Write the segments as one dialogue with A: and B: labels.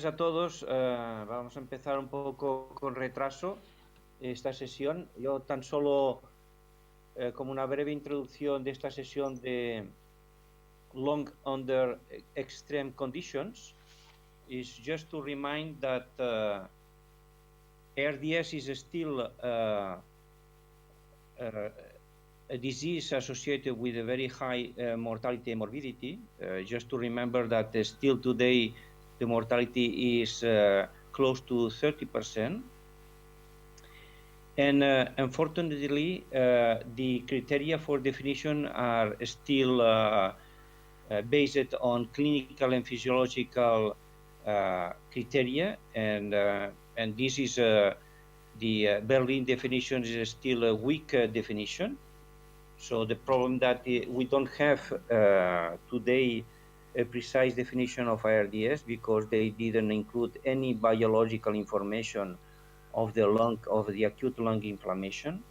A: días a todos. Vamos a empezar un poco con retraso esta sesión. Yo tan solo como una breve introducción de esta sesión de long under extreme conditions is just to remind that ARDS is still a disease associated with a very high mortality and morbidity. Just to remember that still today the mortality is close to 30%. And unfortunately, the criteria for definition are still based on clinical and physiological criteria, and this is the Berlin definition is still a weak definition. So the problem that we don't have today a precise definition of ARDS because they didn't include any biological information of the lung, of the acute lung inflammation.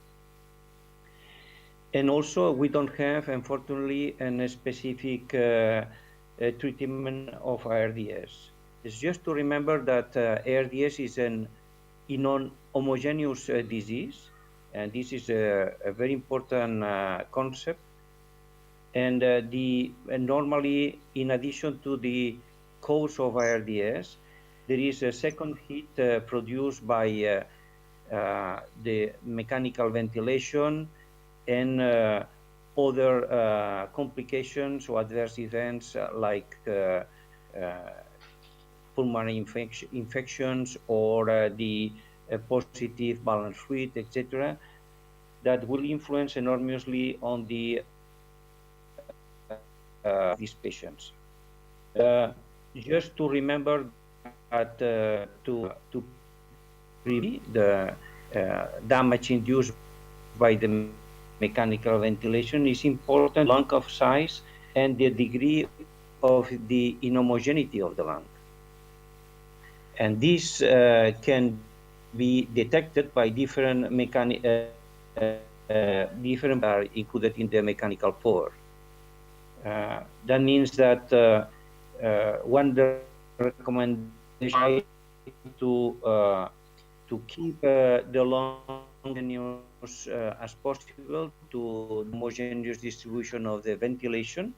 A: And also we don't have, unfortunately, a specific treatment of ARDS. It's just to remember that ARDS is an non-homogeneous disease, and this is a very important concept. And normally, in addition to the cause of ARDS, there is a second heat produced by the mechanical ventilation and other complications or adverse events like pulmonary infections or the positive balance fluid, etc., that will influence enormously on the these patients. Just to remember that to prevent the damage induced by the mechanical ventilation is important, lung of size and the degree of the inhomogeneity of the lung. And this can be detected by different different are included in the mechanical pore. That means that one recommendation to keep the lung homogeneous as possible, to homogeneous distribution of the ventilation,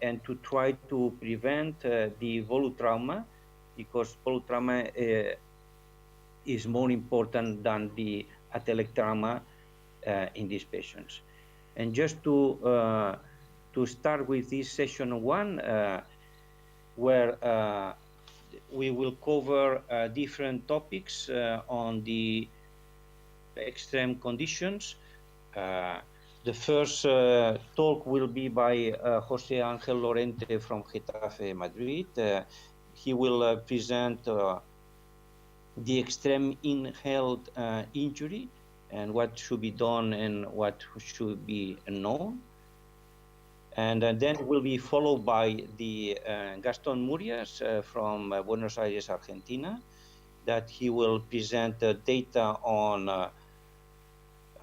A: and to try to prevent the volutrauma, because volutrauma is more important than the atelectrauma in these patients. And just to start with this session one, where we will cover different topics on the extreme conditions. The first talk will be by Jose Angel Lorente from Getafe, Madrid. He will present the extreme inhaled injury and what should be done and what should be known. And then will be followed by the Gaston Murias from Buenos Aires, Argentina, that he will present data on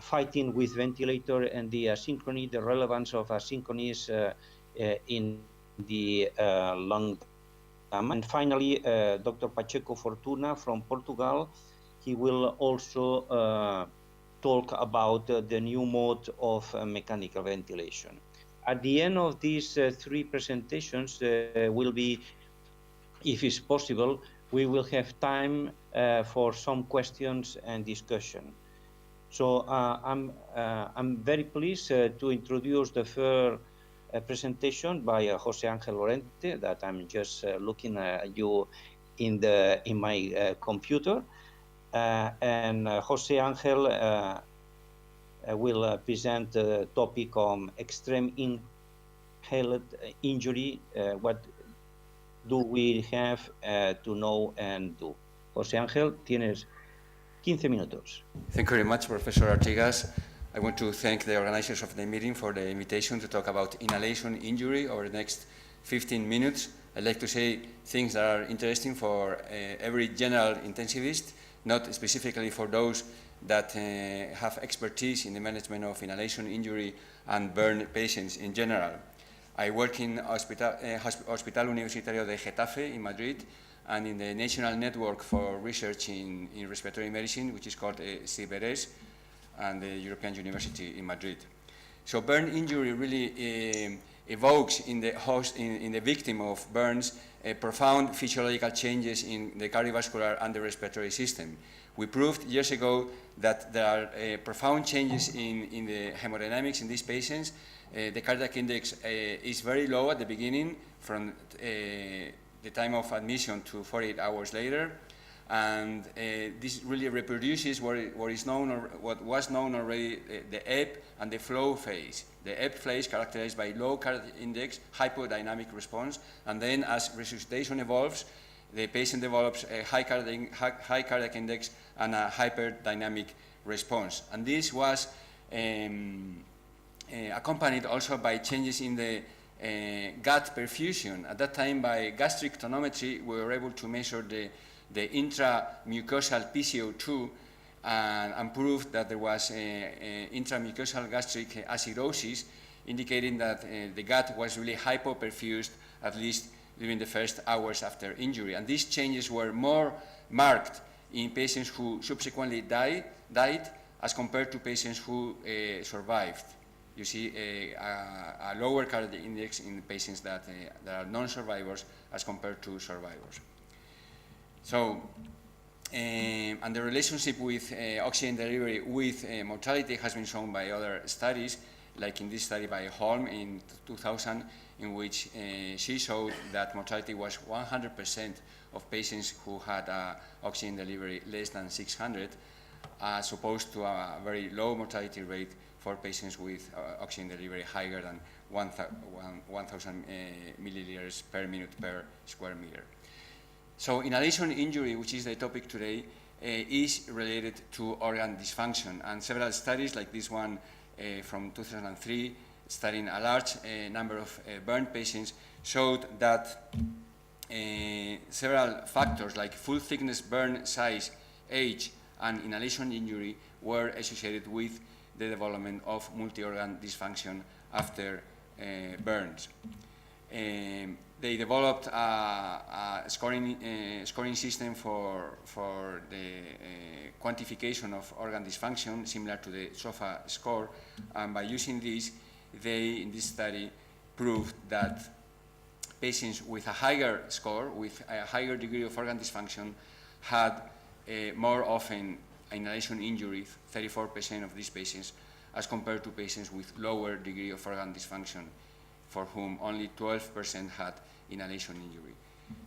A: fighting with ventilator and the asynchrony, the relevance of asynchronies in the lung. And finally, Dr. Pacheco Fortuna from Portugal, he will also talk about the new mode of mechanical ventilation. At the end of these three presentations will be, if it's possible, we will have time for some questions and discussion. So I'm very pleased to introduce the first presentation by Jose Angel Lorente, that I'm just looking at you in my computer, and Jose Angel will present the topic on extreme inhaled injury. What do we have to know and do? Jose Angel, tienes 15 minutos.
B: Thank you very much, Professor Artigas. I want to thank the organizers of the meeting for the invitation to talk about inhalation injury over the next 15 minutes. I'd like to say things that are interesting for every general intensivist, not specifically for those that have expertise in the management of inhalation injury and burn patients in general. I work in Hospital Universitario de Getafe in Madrid, and in the National Network for Research in Respiratory Medicine, which is called CBRS, and the European University in Madrid. So burn injury really evokes in the victim of burns profound physiological changes in the cardiovascular and the respiratory system. We proved years ago that there are profound changes in the hemodynamics in these patients. The cardiac index is very low at the beginning, from the time of admission to 48 hours later, and this really reproduces what was known already, the ebb and the flow phase. The ebb phase characterized by low cardiac index, hypodynamic response, and then as resuscitation evolves, the patient develops a high cardiac index and a hyperdynamic response. And this was accompanied also by changes in the gut perfusion. At that time, by gastric tonometry, we were able to measure the intramucosal PCO2 and proved that there was intramucosal gastric acidosis, indicating that the gut was really hypoperfused, at least during the first hours after injury. And these changes were more marked in patients who subsequently died as compared to patients who survived. You see a lower cardiac index in patients that are non-survivors as compared to survivors. So, and the relationship with oxygen delivery with mortality has been shown by other studies, like in this study by Holm in 2000, in which she showed that mortality was 100% of patients who had oxygen delivery less than 600, as opposed to a very low mortality rate for patients with oxygen delivery higher than 1,000 milliliters per minute per square meter. So inhalation injury, which is the topic today, is related to organ dysfunction, and several studies like this one from 2003, studying a large number of burn patients, showed that several factors like full thickness burn size, age, and inhalation injury were associated with the development of multi-organ dysfunction after burns. They developed a scoring system for the quantification of organ dysfunction, similar to the SOFA score, and by using this, they, in this study, proved that patients with a higher score, with a higher degree of organ dysfunction, had more often inhalation injury, 34% of these patients, as compared to patients with lower degree of organ dysfunction, for whom only 12% had inhalation injury.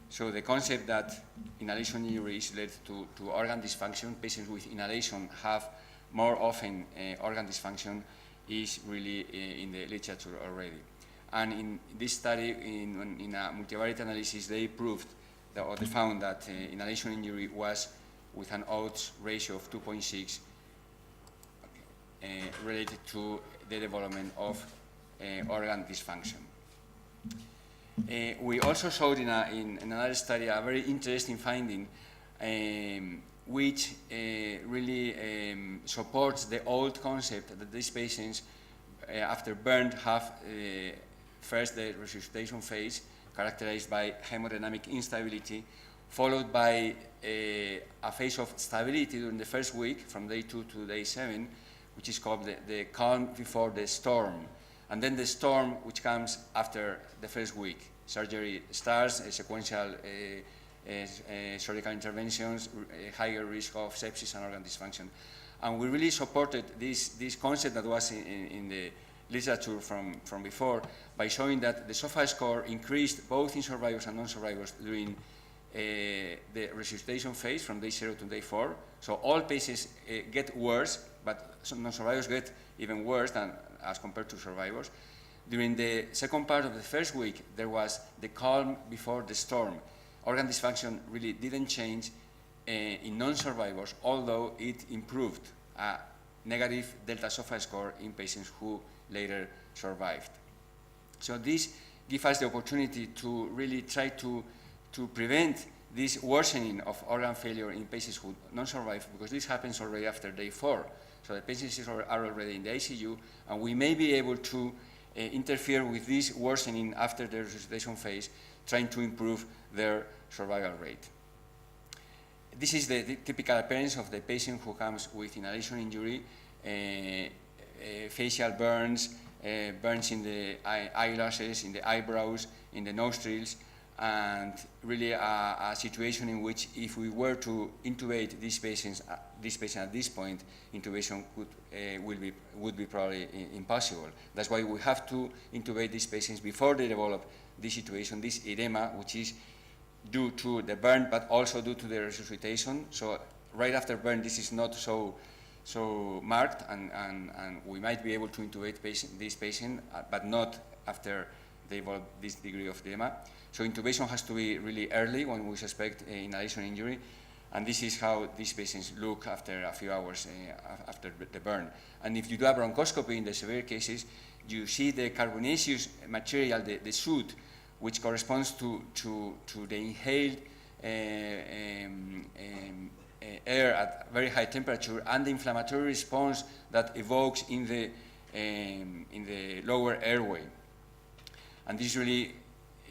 B: So the concept that inhalation injury is related to organ dysfunction, patients with inhalation have more often organ dysfunction, is really in the literature already. And in this study, in a multivariate analysis, they proved that, or they found that inhalation injury was with an odds ratio of 2.6 related to the development of organ dysfunction. We also showed in another study a very interesting finding, which really supports the old concept that these patients, after burn, have first the resuscitation phase, characterized by hemodynamic instability, followed by a phase of stability during the first week, from day 2 to day 7, which is called the calm before the storm. And then the storm, which comes after the first week. Surgery starts, sequential surgical interventions, higher risk of sepsis and organ dysfunction. And we really supported this concept that was in the literature from before by showing that the SOFA score increased both in survivors and non-survivors during the resuscitation phase from day 0 to day 4. So all patients get worse, but some non-survivors get even worse than as compared to survivors. During the second part of the first week, there was the calm before the storm. Organ dysfunction really didn't change in non-survivors, although it improved a negative delta SOFA score in patients who later survived. So this gives us the opportunity to really try to prevent this worsening of organ failure in patients who non-survive, because this happens already after day 4. So the patients are already in the ICU, and we may be able to interfere with this worsening after the resuscitation phase, trying to improve their survival rate. This is the typical appearance of the patient who comes with inhalation injury, facial burns, burns in the eyelashes, in the eyebrows, in the nostrils, and really a situation in which if we were to intubate this patient at this point, intubation would be probably impossible. That's why we have to intubate these patients before they develop this situation, this edema, which is due to the burn, but also due to the resuscitation. So right after burn, this is not so marked, and we might be able to intubate this patient, but not after they develop this degree of edema. So intubation has to be really early when we suspect inhalation injury, and this is how these patients look after a few hours after the burn. And if you do a bronchoscopy in the severe cases, you see the carbonaceous material, the soot, which corresponds to the inhaled air at very high temperature, and the inflammatory response that evokes in the lower airway. And this really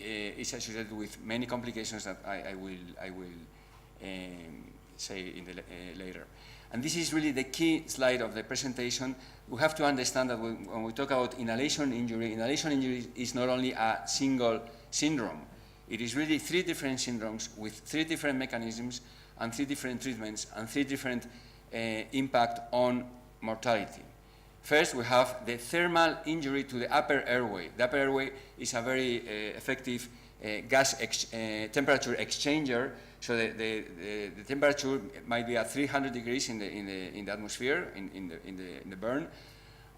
B: is associated with many complications that I will say in later. And this is really the key slide of the presentation. We have to understand that when we talk about inhalation injury is not only a single syndrome. It is really 3 different syndromes with 3 different mechanisms and 3 different treatments and 3 different impact on mortality. First, we have the thermal injury to the upper airway. The upper airway is a very effective temperature exchanger. So the temperature might be at 300 degrees in the atmosphere in the burn,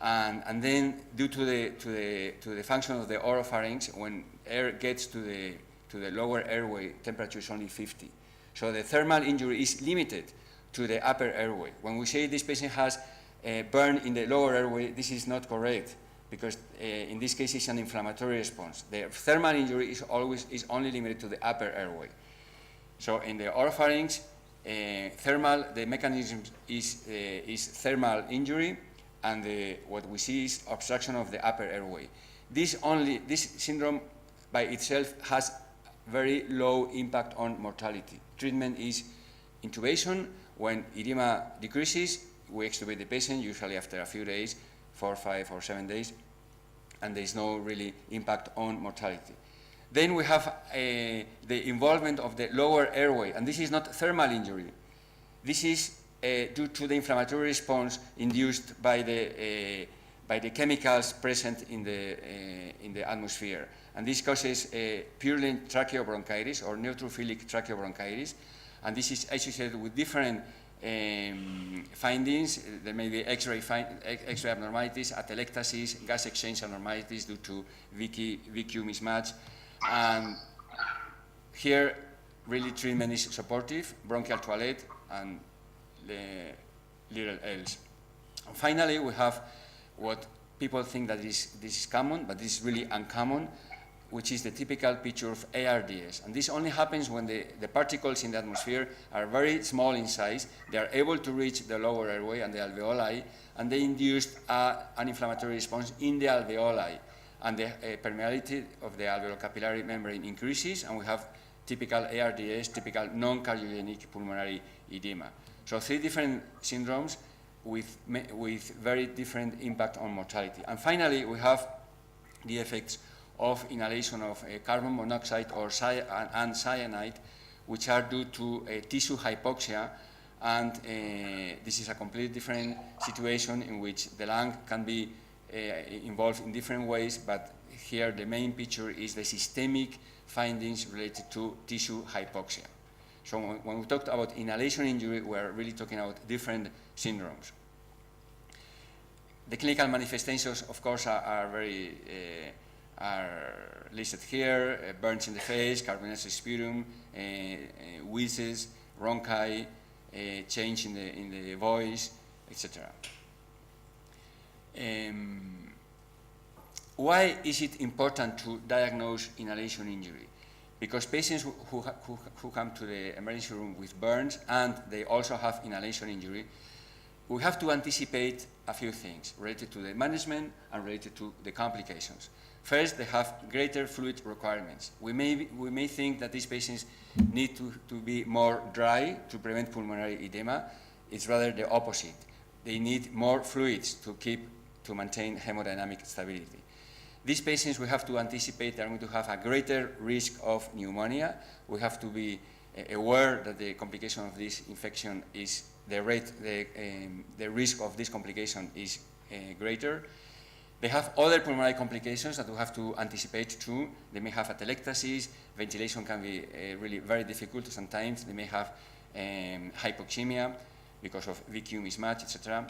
B: and then due to the function of the oropharynx, when air gets to the lower airway, temperature is only 50. So the thermal injury is limited to the upper airway. When we say this patient has a burn in the lower airway, this is not correct, because in this case it's an inflammatory response. The thermal injury is only limited to the upper airway. So in the oropharynx, the mechanism is thermal injury, and what we see is obstruction of the upper airway. This syndrome by itself has very low impact on mortality. Treatment is intubation. When edema decreases, we extubate the patient, usually after a few days, 4, 5, or 7 days, and there is no really impact on mortality. Then we have the involvement of the lower airway, and this is not thermal injury. This is due to the inflammatory response induced by the chemicals present in the atmosphere, and this causes purulent tracheobronchitis or neutrophilic tracheobronchitis, and this is associated with different findings. There may be X-ray abnormalities, atelectasis, gas exchange abnormalities due to VQ mismatch. And here, really treatment is supportive, bronchial toilette, and little else. And finally, we have what people think that this is common, but this is really uncommon, which is the typical picture of ARDS. And this only happens when the particles in the atmosphere are very small in size. They are able to reach the lower airway and the alveoli, and they induce an inflammatory response in the alveoli. And the permeability of the alveolocapillary membrane increases, and we have typical ARDS, typical non-cardiogenic pulmonary edema. So 3 different syndromes with very different impact on mortality. And finally, we have the effects of inhalation of carbon monoxide and cyanide, which are due to tissue hypoxia, and this is a completely different situation in which the lung can be involved in different ways, but here the main picture is the systemic findings related to tissue hypoxia. So when we talked about inhalation injury, we're really talking about different syndromes. The clinical manifestations, of course, are listed here: burns in the face, carbonaceous sputum, wheezes, rhonchi, change in the voice, etc. Why is it important to diagnose inhalation injury? Because patients who come to the emergency room with burns and they also have inhalation injury, we have to anticipate a few things related to the management and related to the complications. First, they have greater fluid requirements. We may think that these patients need to be more dry to prevent pulmonary edema. It's rather the opposite. They need more fluids to maintain hemodynamic stability. These patients, we have to anticipate they are going to have a greater risk of pneumonia. We have to be aware that the complication of this infection is the risk of this complication is greater. They have other pulmonary complications that we have to anticipate too. They may have atelectasis. Ventilation can be really very difficult sometimes. They may have hypoxemia because of VQ mismatch, etc.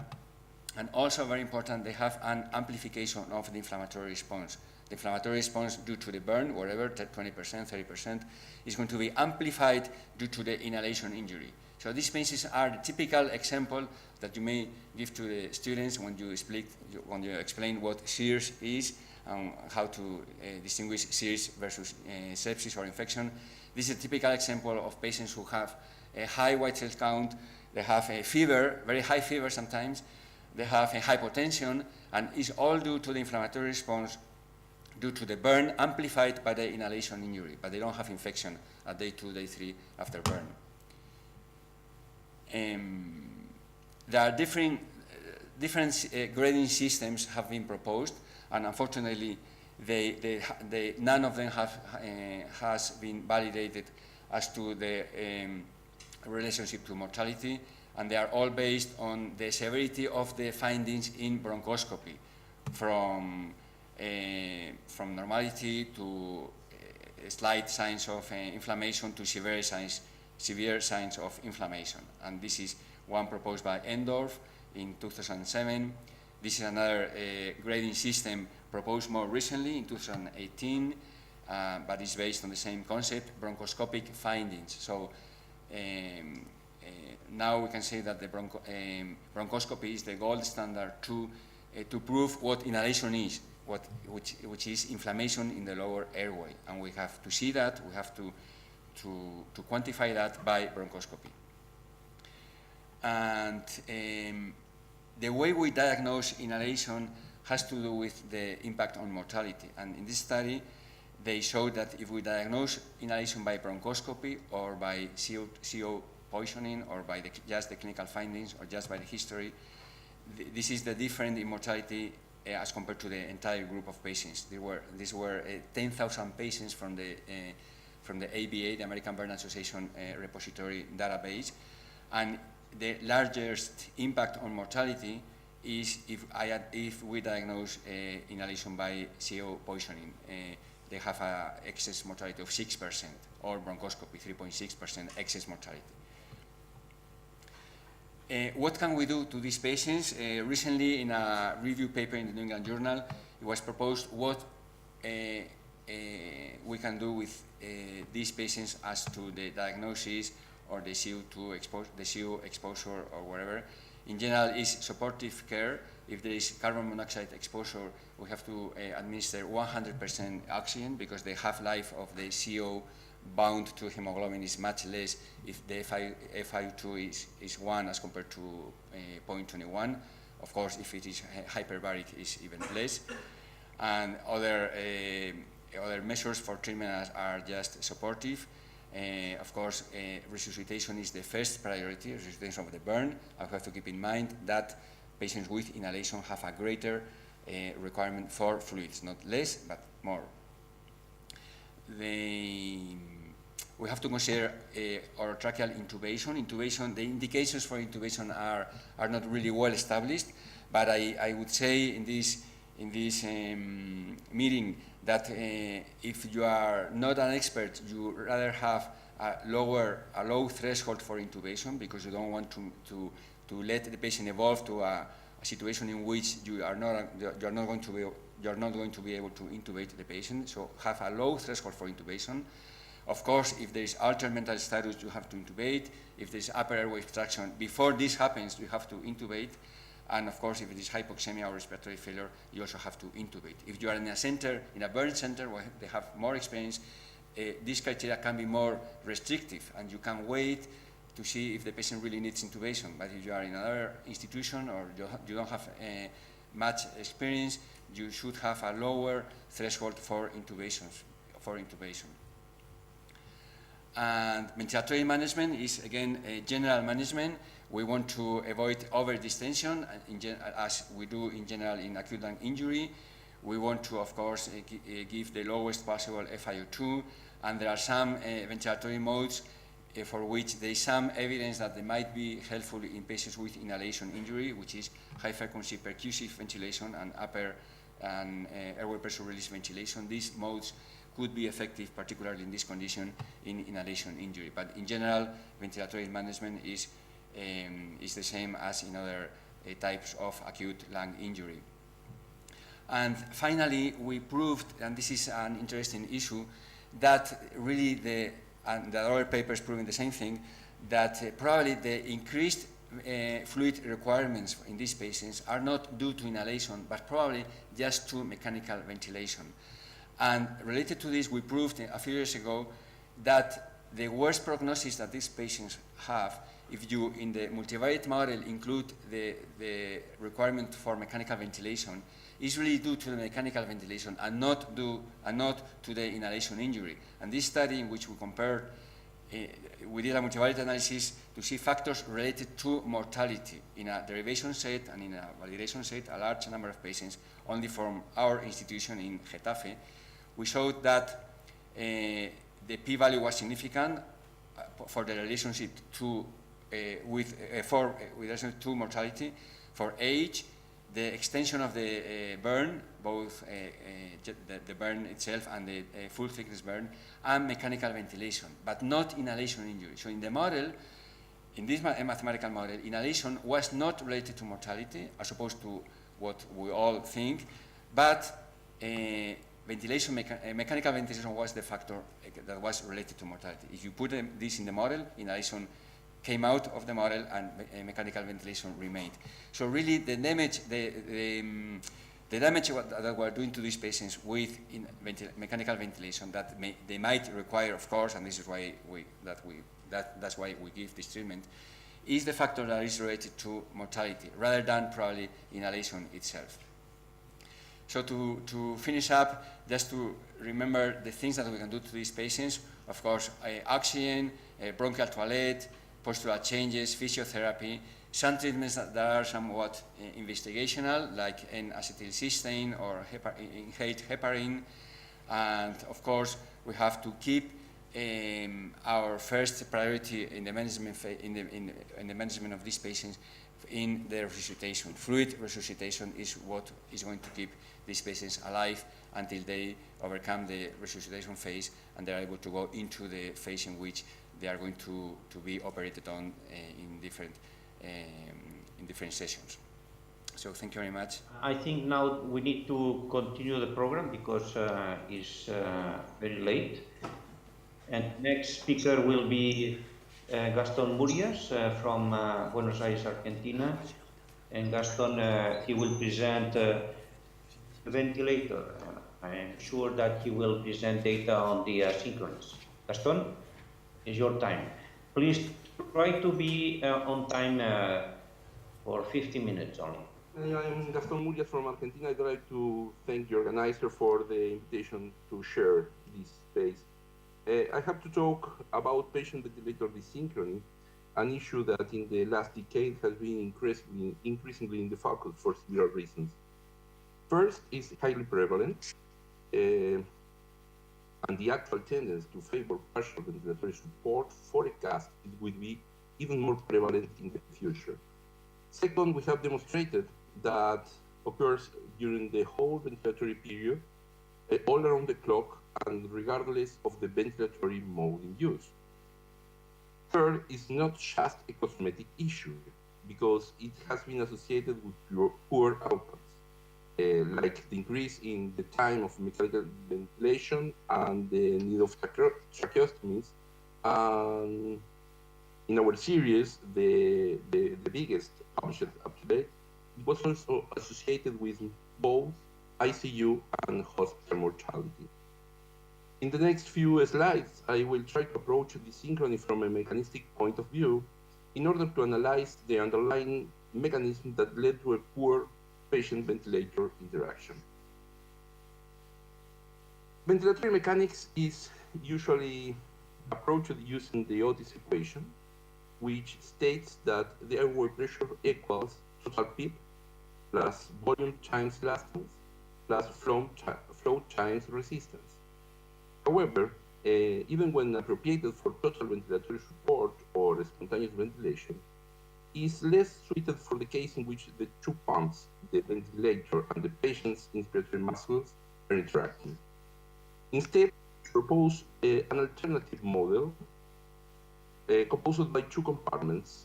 B: And also very important, they have an amplification of the inflammatory response. The inflammatory response due to the burn, whatever, 20%, 30%, is going to be amplified due to the inhalation injury. So these patients are the typical example that you may give to the students when you explain what SIRS is and how to distinguish SIRS versus sepsis or infection. This is a typical example of patients who have a high white cell count, they have a fever, very high fever sometimes, they have a hypotension, and it's all due to the inflammatory response due to the burn amplified by the inhalation injury, but they don't have infection at day 2, day 3 after burn. There are different grading systems have been proposed, and unfortunately, none of them has been validated as to the relationship to mortality, and they are all based on the severity of the findings in bronchoscopy, from normality to slight signs of inflammation to severe signs of inflammation. And this is one proposed by Endorf in 2007. This is another grading system proposed more recently in 2018, but it's based on the same concept, bronchoscopic findings. So now we can say that the bronchoscopy is the gold standard to prove what inhalation is, which is inflammation in the lower airway. And we have to see that, we have to quantify that by bronchoscopy. And the way we diagnose inhalation has to do with the impact on mortality. And in this study, they showed that if we diagnose inhalation by bronchoscopy or by CO poisoning or by just the clinical findings or just by the history, this is the difference in mortality as compared to the entire group of patients. These were 10,000 patients from the ABA, the American Burn Association repository database, and the largest impact on mortality is if we diagnose inhalation by CO poisoning. They have an excess mortality of 6%, or bronchoscopy, 3.6% excess mortality. What can we do to these patients? Recently, in a review paper in the New England Journal, it was proposed what we can do with these patients as to the diagnosis or the CO2 exposure or whatever. In general, is supportive care. If there is carbon monoxide exposure, we have to administer 100% oxygen because the half-life of the CO bound to hemoglobin is much less if the FiO2 is 1 as compared to 0.21. Of course, if it is hyperbaric, it's even less. And other measures for treatment are just supportive. Of course, resuscitation is the first priority, resuscitation of the burn. I have to keep in mind that patients with inhalation have a greater requirement for fluids, not less, but more. We have to consider orotracheal intubation. The indications for intubation are not really well established, but I would say in this meeting that if you are not an expert, you rather have a low threshold for intubation because you don't want to let the patient evolve to a situation in which you are not going to be able to intubate the patient. So have a low threshold for intubation. Of course, if there is altered mental status, you have to intubate. If there is upper airway obstruction, before this happens, you have to intubate. And of course, if it is hypoxemia or respiratory failure, you also have to intubate. If you are in a center, in a burn center where they have more experience, these criteria can be more restrictive, and you can wait to see if the patient really needs intubation. But if you are in another institution or you don't have much experience, you should have a lower threshold for intubation. And ventilatory management is, again, a general management. We want to avoid overdistension, as we do in general in acute lung injury. We want to, of course, give the lowest possible FiO2, and there are some ventilatory modes for which there is some evidence that they might be helpful in patients with inhalation injury, which is high-frequency percussive ventilation and upper and airway pressure release ventilation. These modes could be effective, particularly in this condition, in inhalation injury. But in general, ventilatory management is the same as in other types of acute lung injury. And finally, we proved, and this is an interesting issue, that really and the other papers proving the same thing, that probably the increased fluid requirements in these patients are not due to inhalation, but probably just to mechanical ventilation. And related to this, we proved a few years ago that the worst prognosis that these patients have, if you in the multivariate model include the requirement for mechanical ventilation, is really due to the mechanical ventilation and not to the inhalation injury. And this study, in which we compared, we did a multivariate analysis to see factors related to mortality in a derivation set and in a validation set, a large number of patients, only from our institution in Getafe. We showed that the p-value was significant for the relationship to with relation to mortality, for age, the extension of the burn, both the burn itself and the full thickness burn, and mechanical ventilation, but not inhalation injury. So in the model, in this mathematical model, inhalation was not related to mortality, as opposed to what we all think, but ventilation, mechanical ventilation was the factor that was related to mortality. If you put this in the model, inhalation came out of the model and mechanical ventilation remained. So really the damage, the damage that we're doing to these patients with mechanical ventilation that they might require, of course, and this is why that's why we give this treatment, is the factor that is related to mortality rather than probably inhalation itself. So to finish up, just to remember the things that we can do to these patients, of course, oxygen, bronchial toilet, postural changes, physiotherapy, some treatments that are somewhat investigational, like N-acetylcysteine or inhaled heparin, and of course we have to keep our first priority in the management in the management of these patients in their resuscitation. Fluid resuscitation is what is going to keep these patients alive until they overcome the resuscitation phase and they are able to go into the phase in which they are going to be operated on in different sessions. So thank you very much.
A: I think now we need to continue the program because it's very late. And next speaker will be Gaston Murias from Buenos Aires, Argentina. And Gaston, he will present the ventilator. I am sure that he will present data on the asynchronous. Gaston, it's your time. Please try to be on time for 50 minutes only.
C: I'm Gaston Murias from Argentina. I'd like to thank the organizer for the invitation to share this space. I have to talk about patient ventilator desynchrony, an issue that in the last decade has been increasingly in the focus for several reasons. First, it's highly prevalent, and the actual tendency to favor partial ventilatory support forecast it will be even more prevalent in the future. Second, we have demonstrated that occurs during the whole ventilatory period, all around the clock, and regardless of the ventilatory mode in use. Third, it's not just a cosmetic issue, because it has been associated with poor outcomes, like the increase in the time of mechanical ventilation and the need of tracheostomies. In our series, the biggest published up to date, it was also associated with both ICU and hospital mortality. In the next few slides, I will try to approach the synchrony from a mechanistic point of view in order to analyze the underlying mechanism that led to a poor patient-ventilator interaction. Ventilatory mechanics is usually approached using the Otis equation, which states that the airway pressure equals total PIP plus volume times elastance plus flow times resistance. However, even when appropriated for total ventilatory support or spontaneous ventilation, is less suited for the case in which the two pumps, the ventilator and the patient's inspiratory muscles, are interacting. Instead, propose an alternative model composed by two compartments.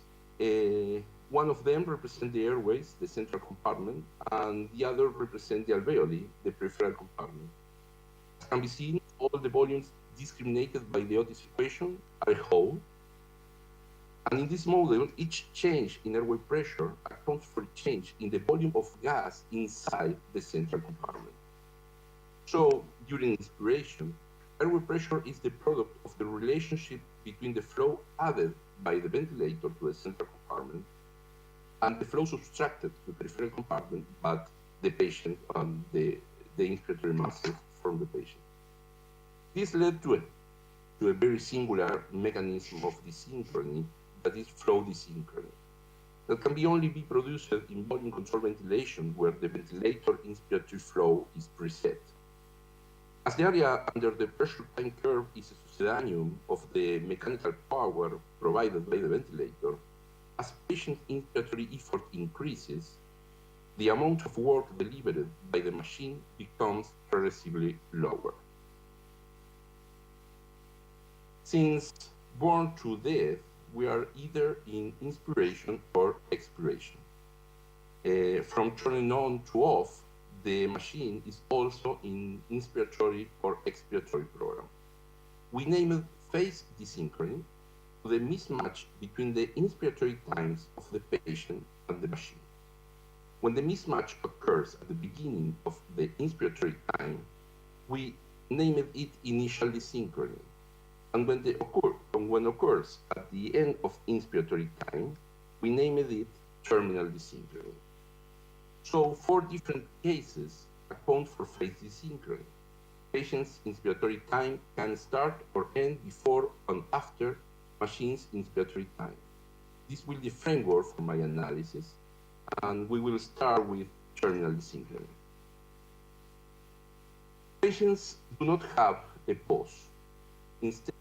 C: One of them represents the airways, the central compartment, and the other represents the alveoli, the peripheral compartment. As can be seen, all the volumes discriminated by the Otis equation are whole. And in this model, each change in airway pressure accounts for a change in the volume of gas inside the central compartment. So, during inspiration, airway pressure is the product of the relationship between the flow added by the ventilator to the central compartment and the flow subtracted to the peripheral compartment by the patient and the inspiratory muscles from the patient. This led to a very singular mechanism of desynchrony, that is flow desynchrony, that can only be produced in volume control ventilation where the ventilator inspiratory flow is preset. As the area under the pressure time curve is a succedaneum of the mechanical power provided by the ventilator, as patient inspiratory effort increases, the amount of work delivered by the machine becomes progressively lower. Since born to death, we are either in inspiration or expiration. From turning on to off, the machine is also in inspiratory or expiratory program. We name it phase desynchrony to the mismatch between the inspiratory times of the patient and the machine. When the mismatch occurs at the beginning of the inspiratory time, we name it initial desynchrony. And when occurs at the end of inspiratory time, we name it terminal desynchrony. So 4 different cases account for phase desynchrony. Patient's inspiratory time can start or end before and after machine's inspiratory time. This will be the framework for my analysis, and we will start with terminal desynchrony. Patients do not have a pause. Instead,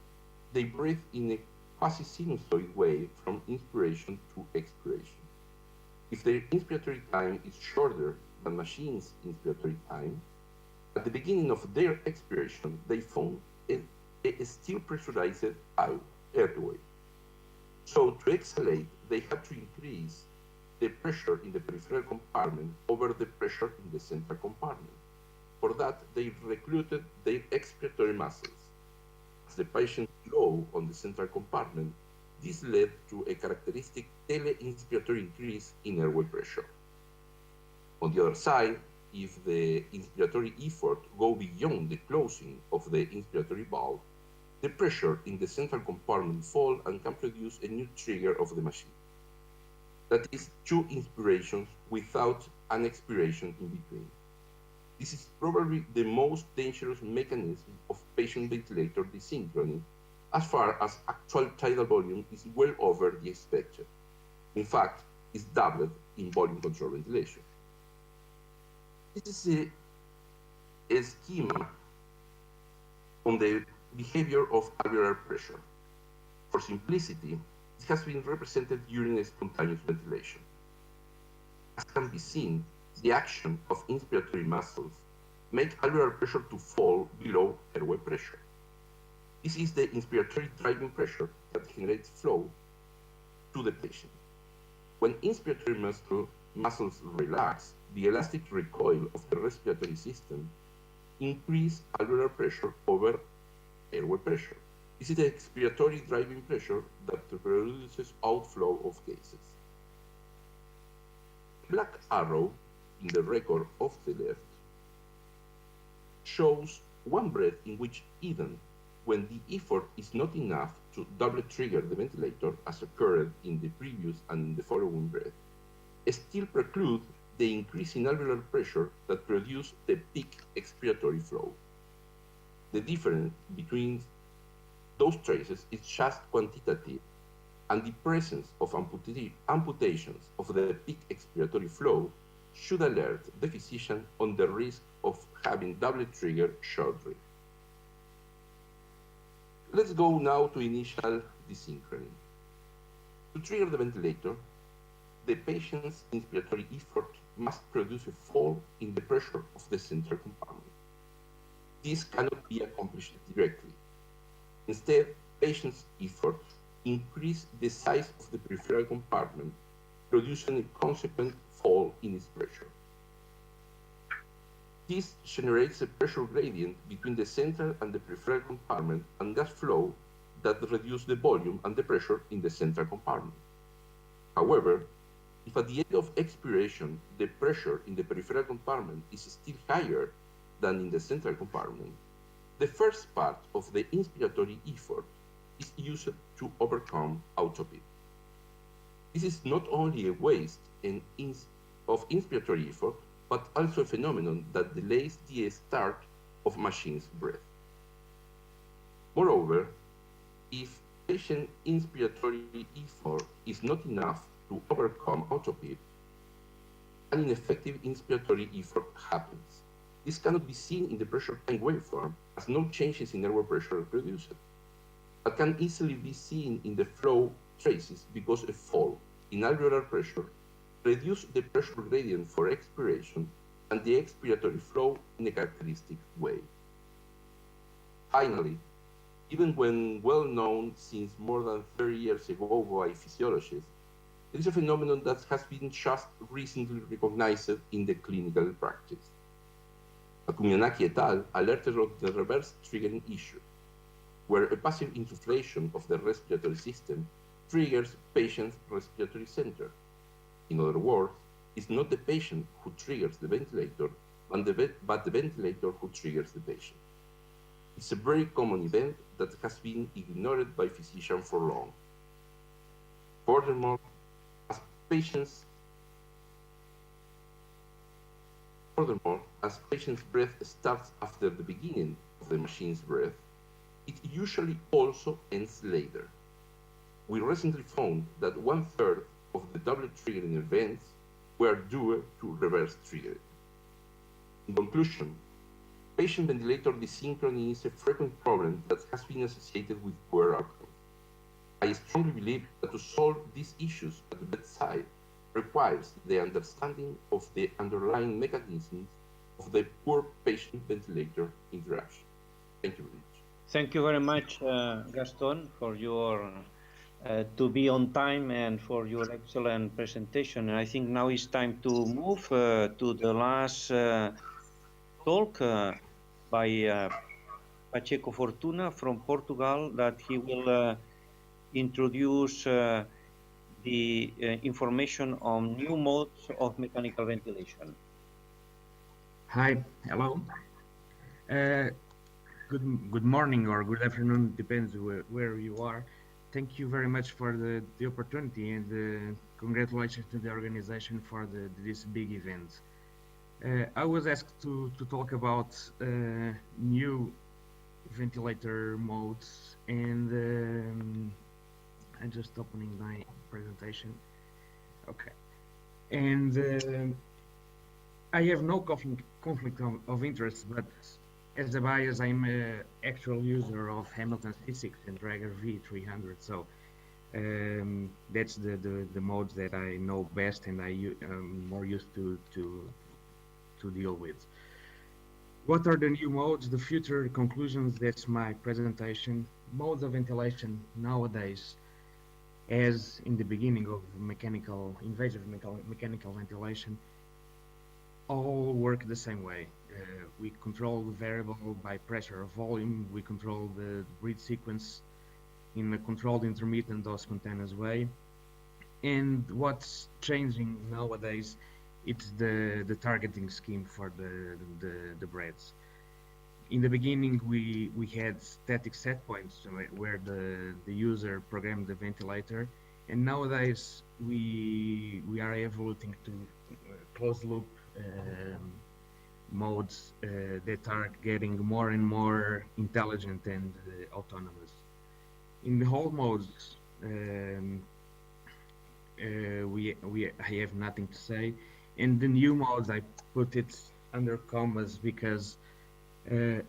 C: they breathe in a quasi-sinusoid way from inspiration to expiration. If their inspiratory time is shorter than machine's inspiratory time, at the beginning of their expiration, they form a still pressurized airway. So to exhalate, they have to increase the pressure in the peripheral compartment over the pressure in the central compartment. For that, they recruited their expiratory muscles. As the patient low on the central compartment, this led to a characteristic tele-inspiratory increase in airway pressure. On the other side, if the inspiratory effort go beyond the closing of the inspiratory valve, the pressure in the central compartment fall and can produce a new trigger of the machine. That is 2 inspirations without an expiration in between. This is probably the most dangerous mechanism of patient ventilator desynchrony, as far as actual tidal volume is well over the expected. In fact, it's doubled in volume control ventilation. This is a schema on the behavior of alveolar pressure. For simplicity, it has been represented during a spontaneous ventilation. As can be seen, the action of inspiratory muscles make alveolar pressure to fall below airway pressure. This is the inspiratory driving pressure that generates flow to the patient. When inspiratory muscles relax, the elastic recoil of the respiratory system increases alveolar pressure over airway pressure. This is the expiratory driving pressure that produces outflow of gases. The black arrow in the record of the left shows one breath in which even when the effort is not enough to double trigger the ventilator, as occurred in the previous and in the following breath, still preclude the increase in alveolar pressure that produce the peak expiratory flow. The difference between those traces is just quantitative, and the presence of amputations of the peak expiratory flow should alert the physician on the risk of having double trigger shortly. Let's go now to initial desynchrony. To trigger the ventilator, the patient's inspiratory effort must produce a fall in the pressure of the central compartment. This cannot be accomplished directly. Instead, patient's effort increase the size of the peripheral compartment, producing a consequent fall in its pressure. This generates a pressure gradient between the central and the peripheral compartment and gas flow that reduces the volume and the pressure in the central compartment. However, if at the end of expiration the pressure in the peripheral compartment is still higher than in the central compartment, the first part of the inspiratory effort is used to overcome autopsy. This is not only a waste of inspiratory effort, but also a phenomenon that delays the start of machine's breath. Moreover, if patient inspiratory effort is not enough to overcome autopsy, an ineffective inspiratory effort happens. This cannot be seen in the pressure time waveform, as no changes in airway pressure are produced, but can easily be seen in the flow traces because a fall in alveolar pressure reduces the pressure gradient for expiration and the expiratory flow in a characteristic way. Finally, even when well known since more than 30 years ago by physiologists, it is a phenomenon that has been just recently recognized in the clinical practice. Akumianaki et al. Alerted of the reverse triggering issue, where a passive insufflation of the respiratory system triggers patient's respiratory center. In other words, it's not the patient who triggers the ventilator, but the ventilator who triggers the patient. It's a very common event that has been ignored by physicians for long. Furthermore, as patient's breath starts after the beginning of the machine's breath, it usually also ends later. We recently found that 1/3 of the double triggering events were due to reverse triggering. In conclusion, patient ventilator desynchrony is a frequent problem that has been associated with poor outcomes. I strongly believe that to solve these issues at the bedside requires the understanding of the underlying mechanisms of the poor patient-ventilator interaction. Thank you very much.
A: Thank you very much, Gaston, for your to be on time and for your excellent presentation. And I think now it's time to move to the last talk by Pacheco Fortuna from Portugal, that he will introduce the information on new modes of mechanical ventilation.
D: Hi, hello. Good morning or good afternoon, depends where you are. Thank you very much for the opportunity, and congratulations to the organization for this big event. I was asked to talk about new ventilator modes, and I'm just opening my presentation. Okay, and I have no conflict of interest, but as a bias, I'm an actual user of Hamilton C6 and Drager V300, so that's the modes that I know best and I'm more used to deal with. What are the new modes? The future conclusions, that's my presentation. Modes of ventilation nowadays, as in the beginning of invasive mechanical ventilation, all work the same way. We control the variable by pressure or volume. We control the breath sequence in a controlled intermittent or spontaneous way. And what's changing nowadays, it's the targeting scheme for the breaths. In the beginning, we had static set points where the user programmed the ventilator, and nowadays we are evolving to closed loop modes that are getting more and more intelligent and autonomous. In the whole modes, I have nothing to say. In the new modes, I put it under commas because uh,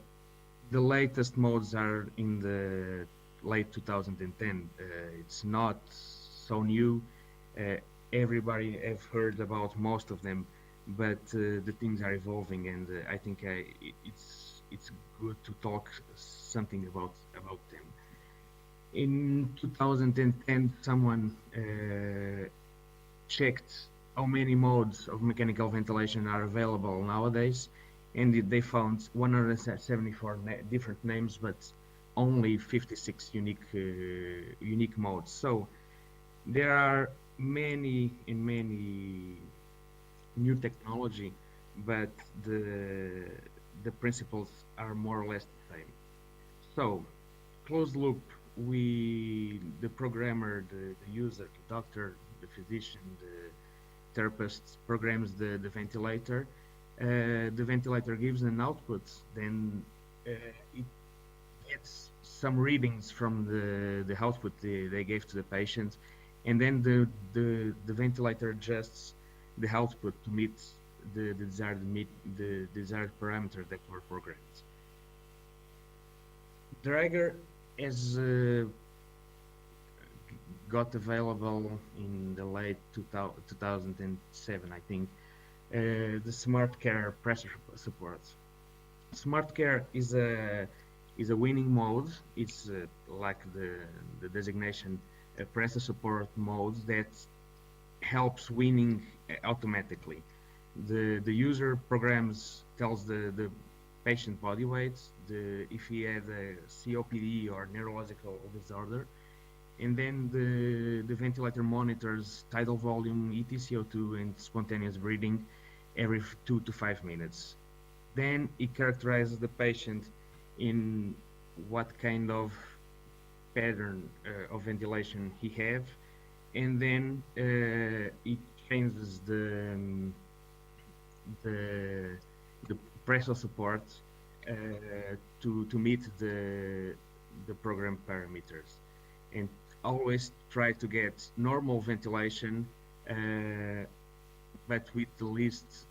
D: the latest modes are in the late 2010. It's not so new. Uh, Everybody have heard about most of them, but the things are evolving, and I think it's good to talk something about them. In 2010, someone checked how many modes of mechanical ventilation are available nowadays, and they found 174 different names, but only 56 unique modes. So there are many and many new technology, but the principles are more or less the same. So closed loop, the programmer, the user, the doctor, the physician, the therapist programs the ventilator. The ventilator gives an output, then it gets some readings from the output they gave to the patient, and then the ventilator adjusts the output to meet the desired parameters that were programmed. Drager has got available in the late 2007, I think, the Smart Care pressure support. Smart Care is a winning mode. It's like the designation pressure support mode that helps winning automatically. The user programs tells the patient body weight, if he has a COPD or neurological disorder, and then the ventilator monitors tidal volume, EtCO2, and spontaneous breathing every 2 to 5 minutes. Then it characterizes the patient in what kind of pattern of ventilation he have, and then it changes the the pressure support to meet the program parameters, and always try to get normal ventilation, but with the least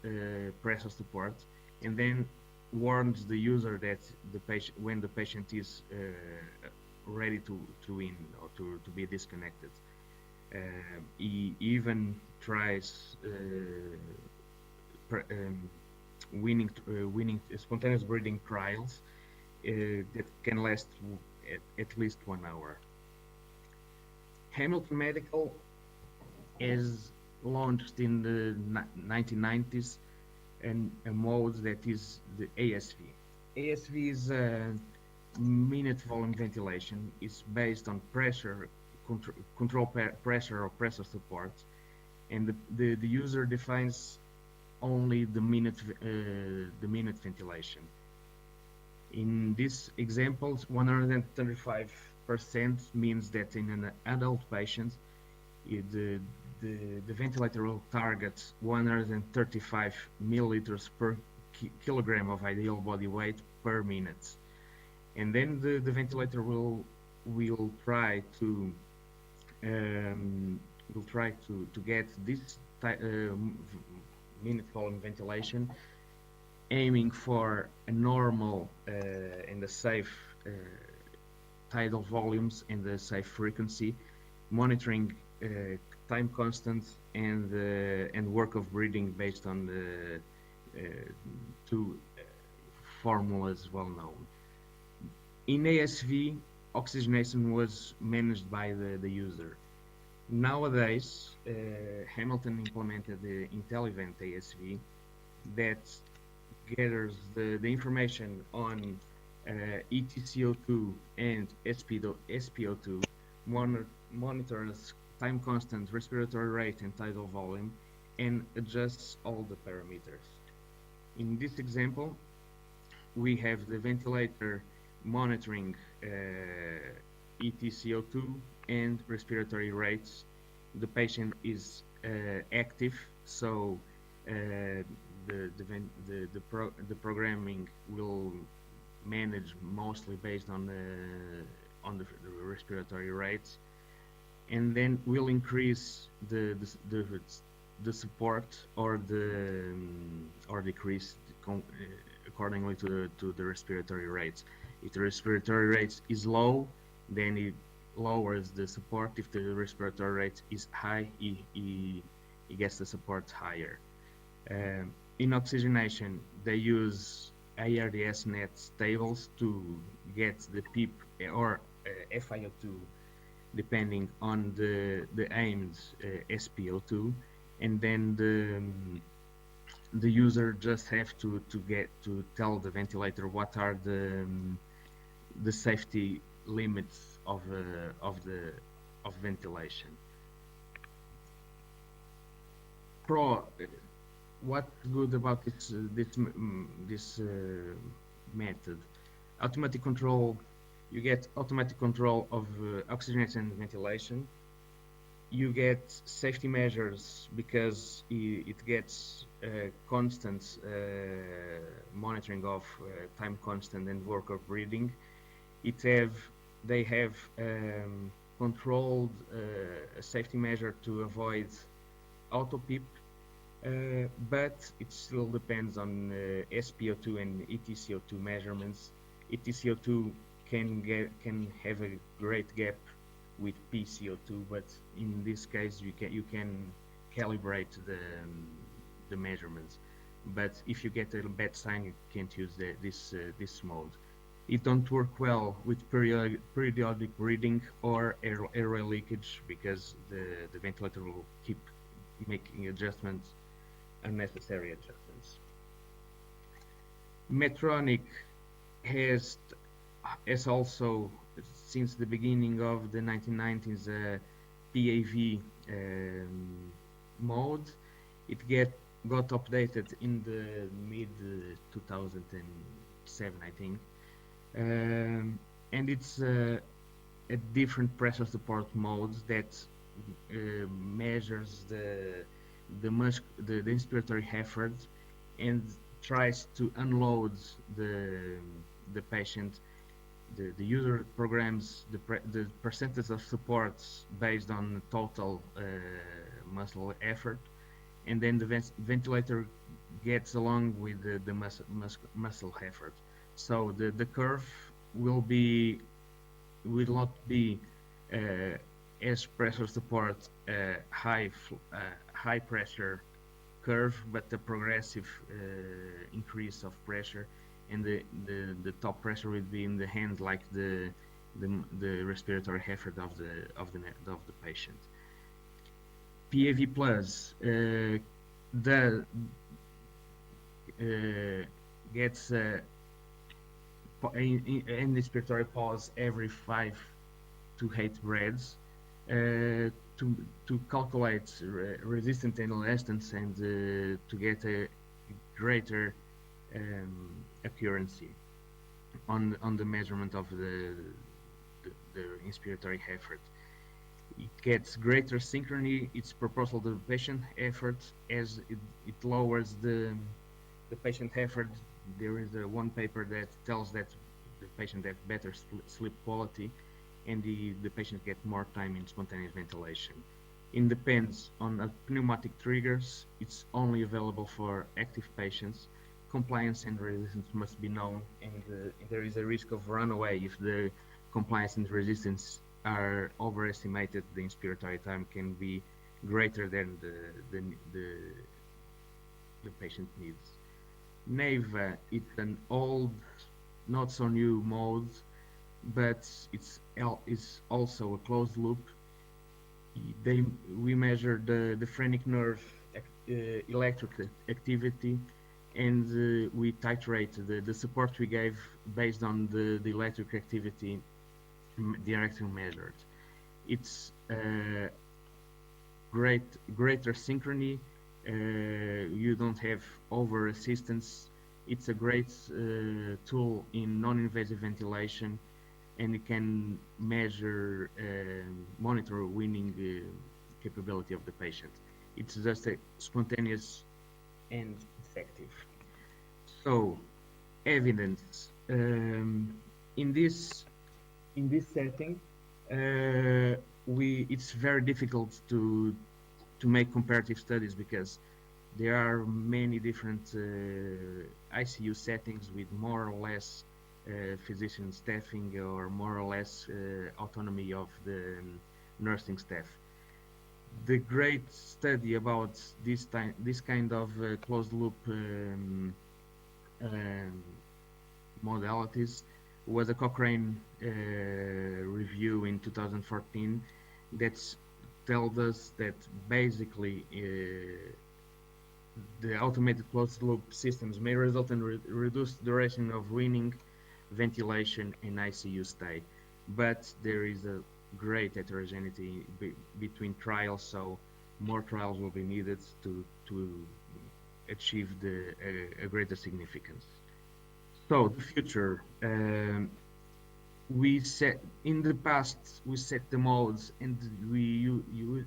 D: pressure support, and then warns the user that the patient when the patient is ready to in or to be disconnected. He even tries winning spontaneous breathing trials that can last at least 1 hour. Hamilton Medical is launched in the 1990s and a mode that is the ASV. ASV is a minute volume ventilation. It's based on pressure, control pressure or pressure support, and the user defines only the minute ventilation. In this example, 135% means that in an adult patient, the ventilator will target 135 milliliters per kilogram of ideal body weight per minute, and then the ventilator will try to get this minute volume ventilation, aiming for a normal and a safe tidal volumes and the safe frequency, monitoring time constant and work of breathing based on the two formulas well known. In ASV, oxygenation was managed by the user. Nowadays, Hamilton implemented the IntelliVent ASV that gathers the information on EtCO2 and SpO2, monitors time constant, respiratory rate, and tidal volume, and adjusts all the parameters. In this example, we have the ventilator monitoring EtCO2 and respiratory rates. The patient is active, so the programming will manage mostly based on the respiratory rates, and then we'll increase the support or decrease accordingly to the respiratory rates. If the respiratory rate is low, then it lowers the support. If the respiratory rate is high, he gets the support higher. In oxygenation, they use ARDS net tables to get the PEEP or FiO2 depending on the aimed SpO2, and then the user just have to tell the ventilator what are the safety limits of ventilation. What's good about this method? Automatic control. You get automatic control of oxygenation and ventilation. You get safety measures because it gets constant monitoring of time constant and worker breathing. They have controlled safety measure to avoid auto PEEP, but it still depends on SpO2 and EtCO2 measurements. EtCO2 can have a great gap with PCO2, but in this case you can calibrate the measurements. But if you get a bad sign, you can't use this mode. It don't work well with periodic breathing or airway leakage because the ventilator will keep making adjustments, unnecessary adjustments. Medtronic has also, since the beginning of the 1990s, PAV mode. It got updated in the mid 2007, I think, and it's a different pressure support mode that measures the inspiratory effort and tries to unload the patient. The user programs the percentage of supports based on total muscle effort, and then the ventilator gets along with the muscle effort. So the curve will not be as pressure support high pressure curve, but the progressive increase of pressure, and the top pressure will be in the hand, like the respiratory effort of the patient. PAV Plus gets an inspiratory pause every 5 to 8 breaths to calculate resistance and elastance and to get a greater accuracy on the measurement of the inspiratory effort. It gets greater synchrony. It's proportional to the patient effort. As it lowers the patient effort, there is one paper that tells that the patient has better sleep quality, and the patient gets more time in spontaneous ventilation. It depends on pneumatic triggers. It's only available for active patients. Compliance and resistance must be known, and there is a risk of runaway if the compliance and resistance are overestimated. The inspiratory time can be greater than the patient needs. NEVA, it's an old, not so new mode, but it's also a closed loop. We measure the phrenic nerve electric activity, and we titrate the support we gave based on the electric activity directly measured. It's greater synchrony. You don't have over resistance. It's a great tool in non-invasive ventilation, and it can measure, monitor weaning capability of the patient. It's just a spontaneous and effective. So, evidence. In this setting, it's very difficult to make comparative studies because there are many different ICU settings with more or less physician staffing or more or less autonomy of the nursing staff. The great study about this kind of closed loop modalities was a Cochrane review in 2014 that tells us that basically the automated closed loop systems may result in reduced duration of weaning, ventilation, and ICU stay, but there is a great heterogeneity between trials, so more trials will be needed to achieve a greater significance. So the future, we set in the past we set the modes and we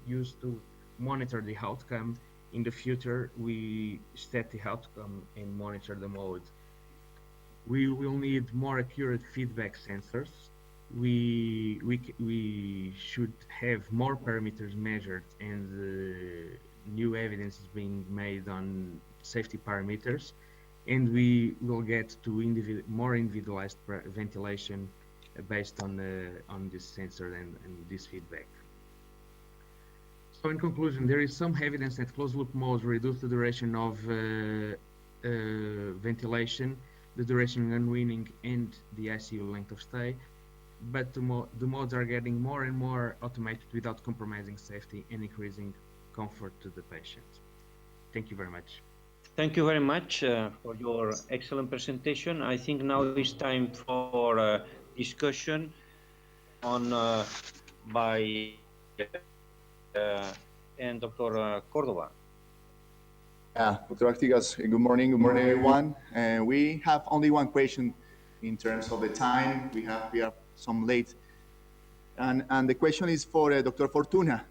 D: used to monitor the outcome. In the future, we set the outcome and monitor the mode. We will need more accurate feedback sensors. We should have more parameters measured and new evidence is being made on safety parameters, and we will get to more individualized ventilation based on this sensor and this feedback. So in conclusion, there is some evidence that closed loop modes reduce the duration of ventilation, the duration of weaning, and the ICU length of stay, but the modes are getting more and more automated without compromising safety and increasing comfort to the patient. Thank you very much.
A: Thank you very much for your excellent presentation. I think now it's time for discussion on by and Dr. Cordoba.
E: Dr. Artigas, good morning everyone. We have only one question in terms of the time. We are some late, and the question is for Dr. Fortuna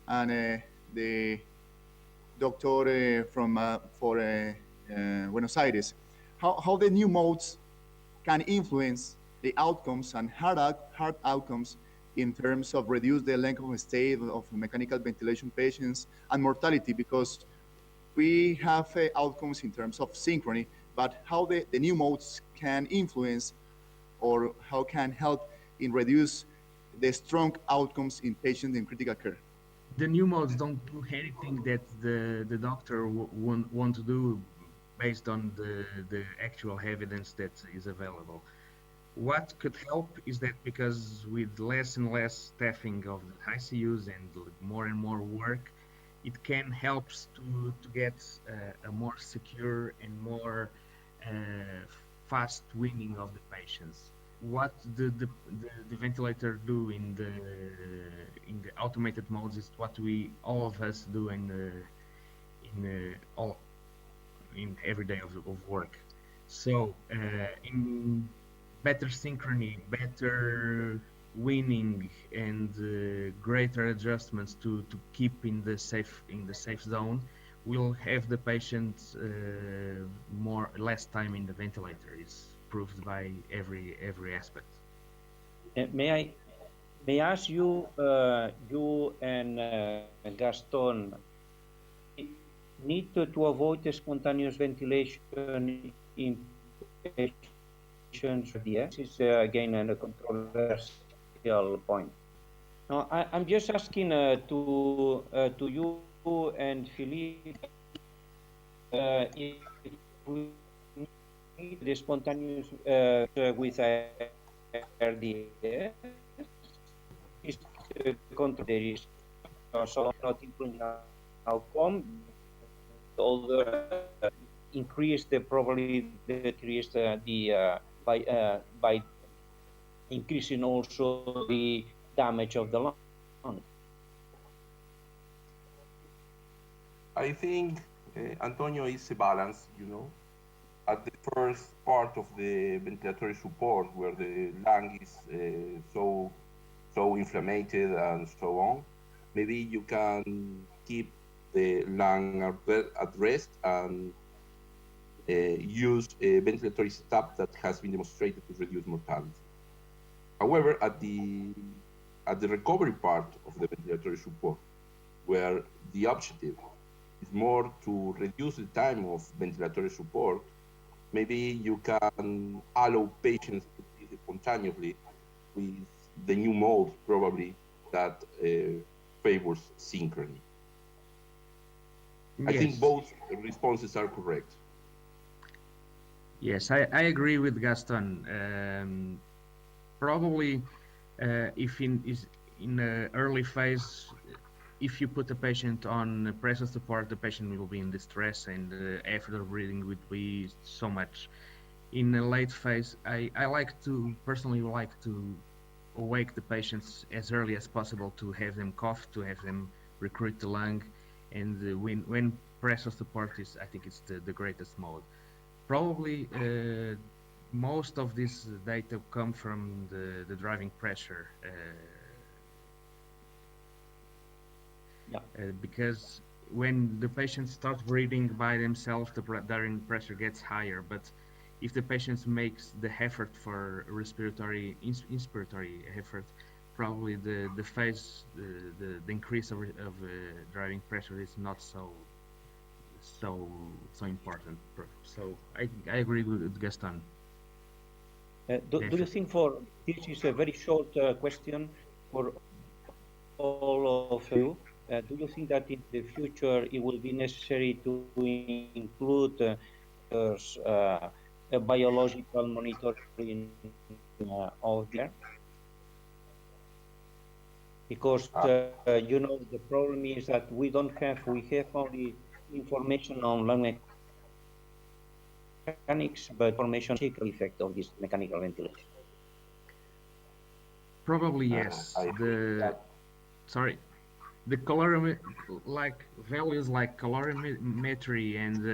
E: and the doctor from Buenos Aires. How the new modes can influence the outcomes and hard outcomes in terms of reduce the length of stay of mechanical ventilation patients and mortality, because we have outcomes in terms of synchrony, but how the new modes can influence or how can help in reduce the strong outcomes in patients in critical care.
D: The new modes don't do anything that the doctor want to do based on the actual evidence that is available. What could help is that because with less and less staffing of the ICUs and more work, it can help to get a more secure and more fast weaning of the patients. What the ventilator do in the automated modes is what all of us do in every day of work. So in better synchrony, better weaning, and greater adjustments to keep in the safe zone, will have the patient less time in the ventilator. Is proved by every aspect.
A: May I ask you, you and Gaston, need to avoid the spontaneous ventilation in patients with DS? This is again a controversial point. Now, I'm just asking to you and Philippe if we need the spontaneous with RDS. There is also not improving outcome, although increase the probably decrease by increasing also the damage of the lung.
C: I think Antonio is a balance, at the first part of the ventilatory support, where the lung is so inflamed and so on, maybe you can keep the lung at rest and use a ventilatory setup that has been demonstrated to reduce mortality. However, at the recovery part of the ventilatory support, where the objective is more to reduce the time of ventilatory support, maybe you can allow patients to breathe spontaneously with the new mode, probably, that favors synchrony. I think both responses are correct.
D: Yes, I agree with Gaston. Probably, if in an early phase, if you put the patient on pressor support, the patient will be in distress and the effort of breathing would be so much. In a late phase, I personally like to awake the patients as early as possible to have them cough, to have them recruit the lung, and when pressor support is, I think it's the greatest mode. Probably most of this data come from the driving pressure. Because when the patients start breathing by themselves, the driving pressure gets higher. But if the patient makes the effort for respiratory, inspiratory effort, probably the phase, the increase of driving pressure is not so important. So I agree with Gaston.
A: Do you think this is a very short question for all of you? Do you think that in the future it will be necessary to include a biological monitoring of the air? Because the problem is that we have only information on lung mechanics, but information on the physical effect of this mechanical ventilation.
D: Probably yes. The values like calorimetry and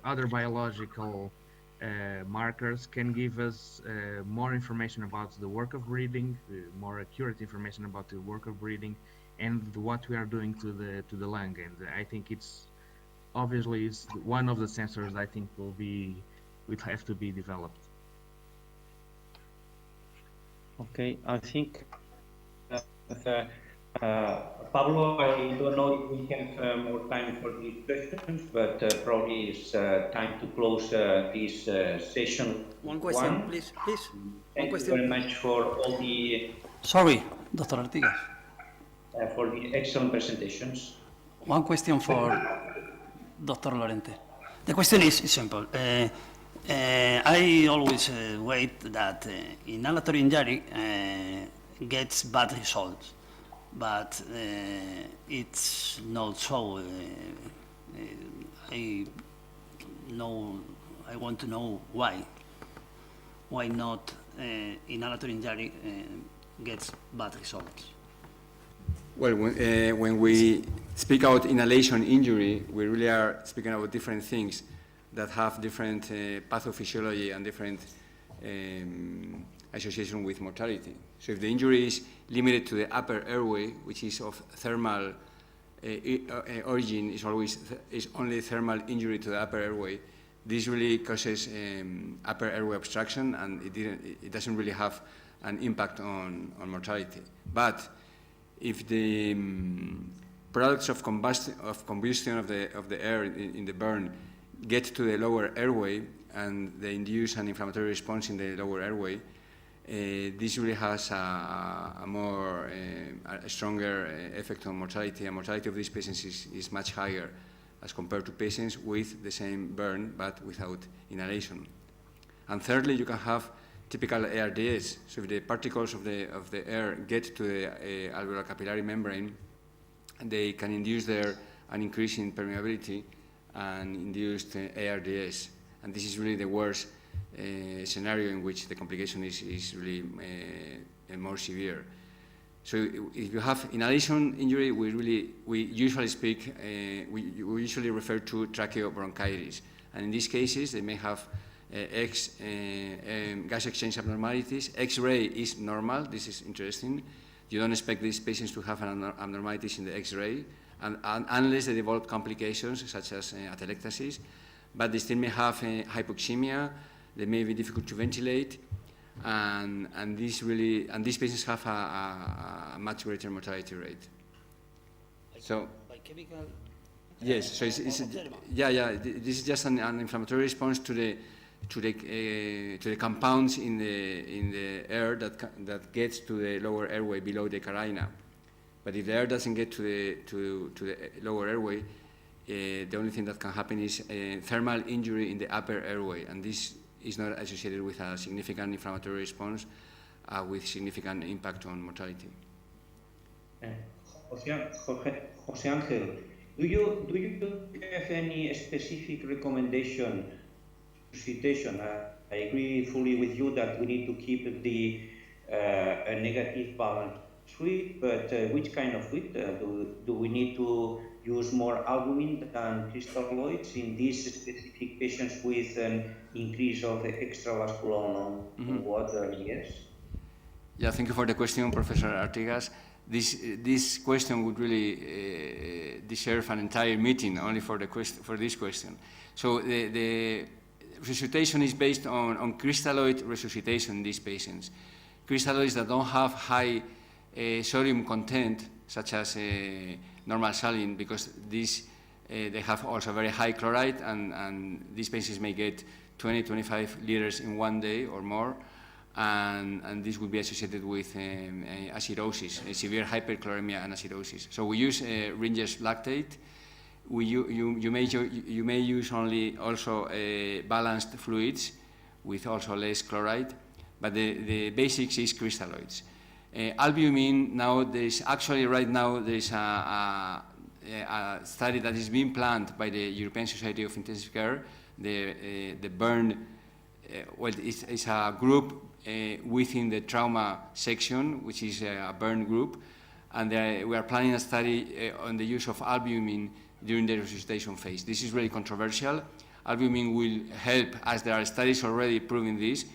D: other biological markers can give us more information about the work of breathing, more accurate information about the work of breathing, and what we are doing to the lung. And I think it's one of the sensors I think will have to be developed.
A: Okay, I think Pablo, I don't know if we have more time for these questions, but probably it's time to close this session.
F: One question, please.
A: Thank you very much for all the...
F: Sorry, Dr. Artigas.
A: For the excellent presentations.
F: One question for Dr. Lorente. The question is simple. I always wait that inhalatory injury gets bad results, but it's not so. I want to know why. Why not inhalatory injury gets bad results?
B: Well, when we speak about inhalation injury, we really are speaking about different things that have different pathophysiology and different association with mortality. So if the injury is limited to the upper airway, which is of thermal origin, is only thermal injury to the upper airway, this really causes upper airway obstruction, and it doesn't really have an impact on mortality. But if the products of combustion of the air in the burn get to the lower airway and they induce an inflammatory response in the lower airway, this really has a stronger effect on mortality, and mortality of these patients is much higher as compared to patients with the same burn but without inhalation. And thirdly, you can have typical ARDS. So if the particles of the air get to the alveolar capillary membrane, they can induce there an increase in permeability and induced ARDS. And this is really the worst scenario in which the complication is really more severe. So if you have inhalation injury, we usually refer to tracheobronchitis, And in these cases, they may have gas exchange abnormalities. X-ray is normal. This is interesting. You don't expect these patients to have an abnormalities in the X-ray, and unless they develop complications such as atelectasis, but they still may have hypoxemia. They may be difficult to ventilate, and these patients have a much greater mortality rate. So,
F: by chemical.
B: yes, so this is just an inflammatory response to the compounds in the air that gets to the lower airway below the carina. But if the air doesn't get to the lower airway, the only thing that can happen is thermal injury in the upper airway, and this is not associated with a significant inflammatory response with significant impact on mortality.
A: Jose Angel, do you have any specific recommendation? I agree fully with you that we need to keep a negative balance fluid, but which kind of fluid? Do we need to use more albumin than crystalloids in these specific patients with an increase of extravascular water? Yes.
B: Yeah, thank you for the question, Professor Artigas. This question would really deserve an entire meeting only for this question. So the resuscitation is based on crystalloid resuscitation in these patients. Crystalloids that don't have high sodium content, such as normal saline, because they have also very high chloride, and these patients may get 20-25 liters in one day or more, and this would be associated with acidosis, severe hyperchloremia and acidosis. So we use Ringer's lactate. You may use also balanced fluids with also less chloride, but the basics is crystalloids. Albumin, now there's right now a study that is being planned by the European Society of Intensive Care, the BURN. Well, it's a group within the trauma section, which is a BURN group, and we are planning a study on the use of albumin during the resuscitation phase. This is really controversial. Albumin will help, as there are studies already proving this,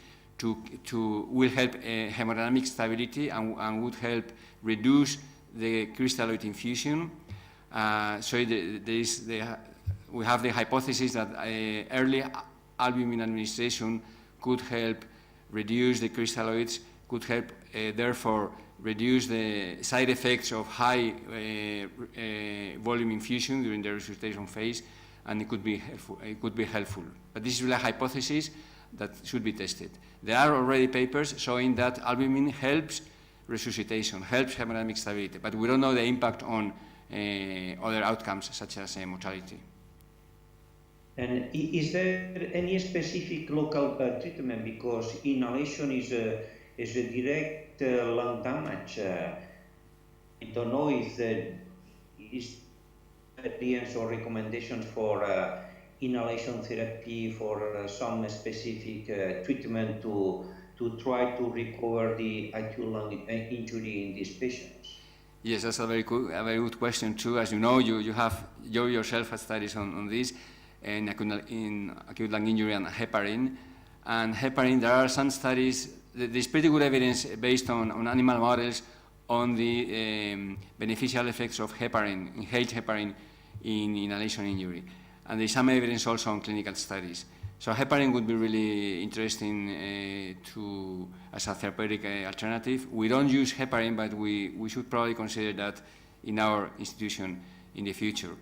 B: will help hemodynamic stability and would help reduce the crystalloid infusion. So we have the hypothesis that early albumin administration could help reduce the crystalloids, could help therefore reduce the side effects of high volume infusion during the resuscitation phase, and it could be helpful. But this is really a hypothesis that should be tested. There are already papers showing that albumin helps resuscitation, helps hemodynamic stability, but we don't know the impact on other outcomes such as mortality.
A: And is there any specific local treatment, because inhalation is a direct lung damage? I don't know if there is evidence or recommendations for inhalation therapy for some specific treatment to try to recover the acute lung injury in these patients.
B: Yes, that's a very good question too. As you know, you yourself have studies on this in acute lung injury and heparin. And heparin, there are some studies. There's pretty good evidence based on animal models on the beneficial effects of heparin, inhaled heparin, in inhalation injury. And there's some evidence also on clinical studies. So heparin would be really interesting as a therapeutic alternative. We don't use heparin, but we should probably consider that in our institution in the future.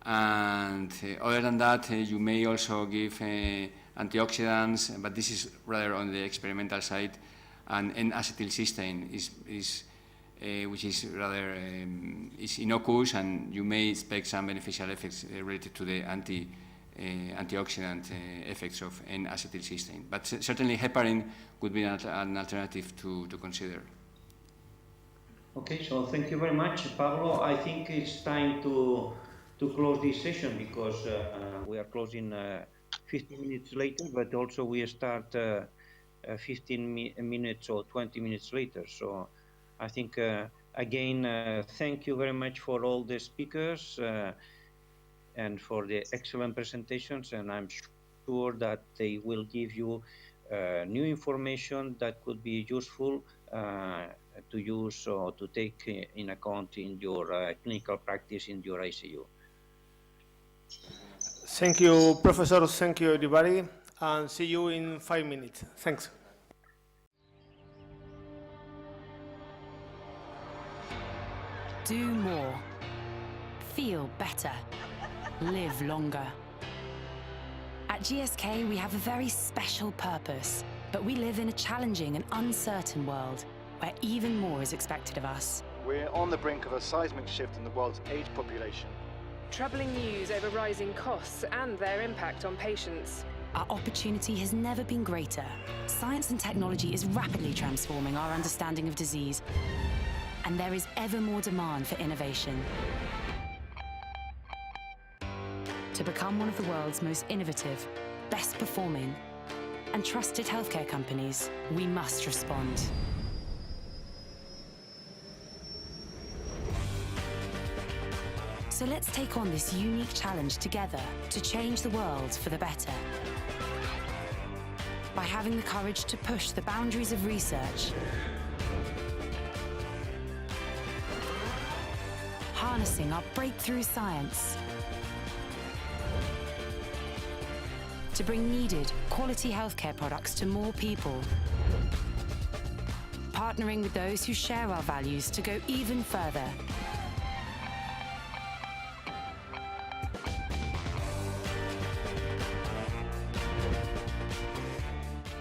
B: And other than that, you may also give antioxidants, but this is rather on the experimental side, and N-acetylcysteine which is rather is innocuous, and you may expect some beneficial effects related to the antioxidant effects of N-acetylcysteine. But certainly heparin could be an alternative to consider.
A: Okay, so thank you very much, Pablo. I think it's time to close this session, because we are closing 15 minutes later, but also we start 15 minutes or 20 minutes later. So I think, again, thank you very much for all the speakers. and for the excellent presentations, and I'm sure that they will give you new information that could be useful to use or to take in account in your clinical practice in your ICU.
G: Thank you, Professor. Thank you, everybody. And see you in 5 minutes. Thanks.
H: Do more. Feel better. Live longer. At GSK, we have a very special purpose, but we live in a challenging and uncertain world where even more is expected of us.
I: We're on the brink of a seismic shift in the world's aged population.
J: Troubling news over rising costs and their impact on patients.
H: Our opportunity has never been greater. Science and technology is rapidly transforming our understanding of disease, and there is ever more demand for innovation. To become one of the world's most innovative, best performing, and trusted healthcare companies, we must respond. So let's take on this unique challenge together to change the world for the better. By having the courage to push the boundaries of research, harnessing our breakthrough science to bring needed quality healthcare products to more people, partnering with those who share our values to go even further.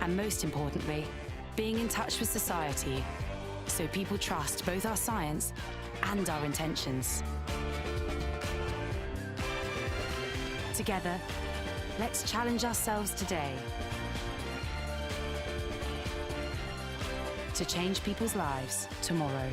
H: And most importantly, being in touch with society so people trust both our science and our intentions. Together, let's challenge ourselves today to change people's lives tomorrow.